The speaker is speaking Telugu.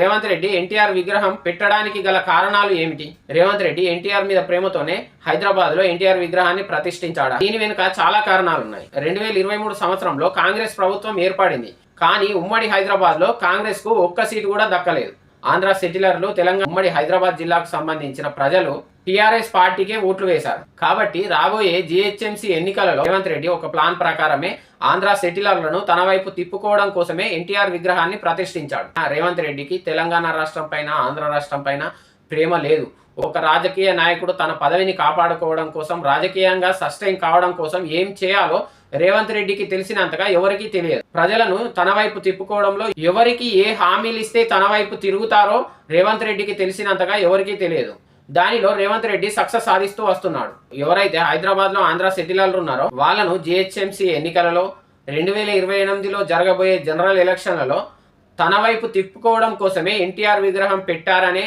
రేవంత్ రెడ్డి ఎన్టీఆర్ విగ్రహం పెట్టడానికి గల కారణాలు ఏమిటి? రేవంత్ రెడ్డి ఎన్టీఆర్ మీద ప్రేమతోనే హైదరాబాద్ లో ఎన్టీఆర్ విగ్రహాన్ని ప్రతిష్ఠించాడు. దీని వెనుక చాలా కారణాలున్నాయి. 2023 సంవత్సరంలో కాంగ్రెస్ ప్రభుత్వం ఏర్పడింది. కానీ ఉమ్మడి హైదరాబాద్ లో కాంగ్రెస్ కు ఒక్క సీటు కూడా దక్కలేదు. ఆంధ్ర సెటిలర్లు, తెలంగాణ ఉమ్మడి హైదరాబాద్ జిల్లాకు సంబంధించిన ప్రజలు టీఆర్ఎస్ పార్టీకే ఓట్లు వేశారు. కాబట్టి రాబోయే జీహెచ్ఎంసీ ఎన్నికలలో రేవంత్ రెడ్డి ఒక ప్లాన్ ప్రకారమే ఆంధ్ర సెటిలర్లను తన వైపు తిప్పుకోవడం కోసమే ఎన్టీఆర్ విగ్రహాన్ని ప్రతిష్ఠించాడు. రేవంత్ రెడ్డికి తెలంగాణ రాష్ట్రం పైన, ఆంధ్ర రాష్ట్రం పైన ప్రేమ లేదు. ఒక రాజకీయ నాయకుడు తన పదవిని కాపాడుకోవడం కోసం, రాజకీయంగా సస్టైన్ కావడం కోసం ఏం చేయాలో రేవంత్ రెడ్డికి తెలిసినంతగా ఎవరికీ తెలియదు. ప్రజలను తన వైపు తిప్పుకోవడంలో ఎవరికి ఏ హామీలు ఇస్తే తన వైపు తిరుగుతారో రేవంత్ రెడ్డికి తెలిసినంతగా ఎవరికీ తెలియదు. దానిలో రేవంత్ రెడ్డి సక్సెస్ సాధిస్తూ వస్తున్నాడు. ఎవరైతే హైదరాబాద్ లో ఆంధ్ర సెటిలర్లు ఉన్నారో వాళ్ళను జీహెచ్ఎంసీ ఎన్నికలలో 2028లో జరగబోయే జనరల్ ఎలక్షన్లలో తన వైపు తిప్పుకోవడం కోసమే ఎన్టీఆర్ విగ్రహం పెట్టారనే